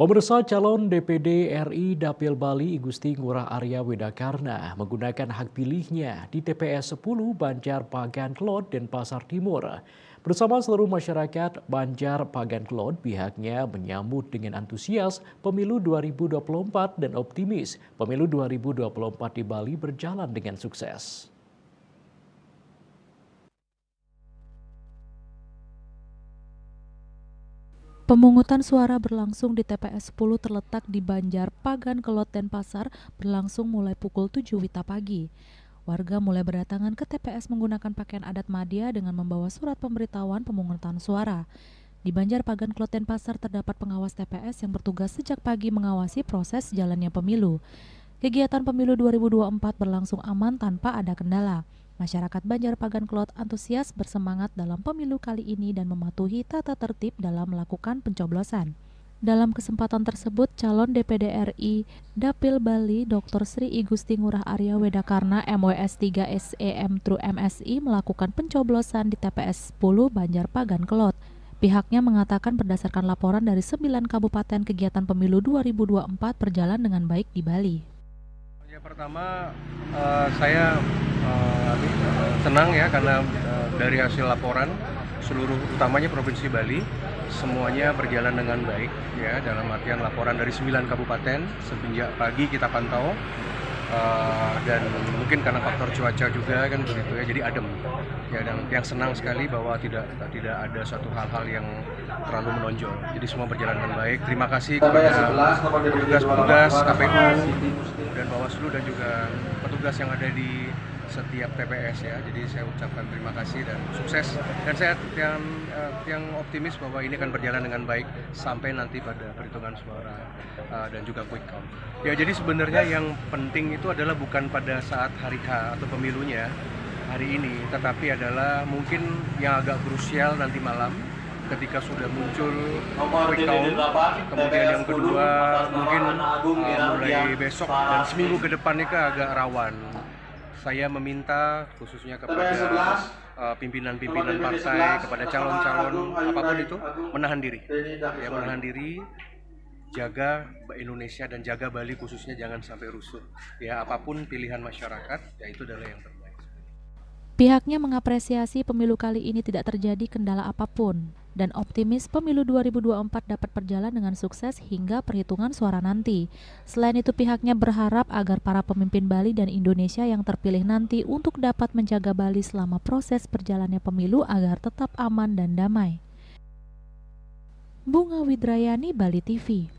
Pemirsa calon DPD RI Dapil Bali Igusti Ngurah Arya Widakarna menggunakan hak pilihnya di TPS 10 Banjar Pagan Klot dan Pasar Timur. Bersama seluruh masyarakat Banjar Pagan Klot, pihaknya menyambut dengan antusias pemilu 2024 dan optimis pemilu 2024 di Bali berjalan dengan sukses. Pemungutan suara berlangsung di TPS 10 terletak di Banjar, Pagan, Kelot, Denpasar berlangsung mulai pukul 7 WITA pagi. Warga mulai berdatangan ke TPS menggunakan pakaian adat Madya dengan membawa surat pemberitahuan pemungutan suara. Di Banjar, Pagan, Kelot, Denpasar terdapat pengawas TPS yang bertugas sejak pagi mengawasi proses jalannya pemilu. Kegiatan pemilu 2024 berlangsung aman tanpa ada kendala. Masyarakat Banjar Pagan Klot antusias bersemangat dalam pemilu kali ini dan mematuhi tata tertib dalam melakukan pencoblosan. Dalam kesempatan tersebut, calon DPD RI Dapil Bali Dr. Sri Igusti Ngurah Arya Widakarna MWS 3 SEM Tru MSI melakukan pencoblosan di TPS 10 Banjar Pagan Klot. Pihaknya mengatakan berdasarkan laporan dari 9 kabupaten kegiatan pemilu 2024 berjalan dengan baik di Bali. Ya, pertama saya senang ya karena dari hasil laporan seluruh utamanya Provinsi Bali semuanya berjalan dengan baik ya, dalam artian laporan dari 9 kabupaten semenjak pagi kita pantau dan mungkin karena faktor cuaca juga kan begitu ya, jadi adem ya, dan yang senang sekali bahwa tidak ada suatu hal-hal yang terlalu menonjol, jadi semua berjalan dengan baik. Terima kasih kepada petugas KPU dan Bawaslu dan juga petugas yang ada di setiap TPS ya. Jadi saya ucapkan terima kasih dan sukses. Dan saya yang optimis bahwa ini akan berjalan dengan baik sampai nanti pada perhitungan suara dan juga quick count. Ya, jadi sebenarnya yang penting itu adalah bukan pada saat hari H atau pemilunya hari ini, tetapi adalah mungkin yang agak krusial nanti malam ketika sudah muncul quick count, kemudian yang kedua mungkin mulai besok dan seminggu ke depan ini agak rawan. Saya meminta khususnya kepada pimpinan-pimpinan partai, kepada calon-calon apapun itu, menahan diri, ya, menahan diri, jaga Indonesia dan jaga Bali khususnya jangan sampai rusuh. Ya, apapun pilihan masyarakat, ya itu adalah yang terbaik. Pihaknya mengapresiasi pemilu kali ini tidak terjadi kendala apapun dan optimis pemilu 2024 dapat berjalan dengan sukses hingga perhitungan suara nanti. Selain itu, pihaknya berharap agar para pemimpin Bali dan Indonesia yang terpilih nanti untuk dapat menjaga Bali selama proses berjalannya pemilu agar tetap aman dan damai. Bunga Widrayani, Bali TV.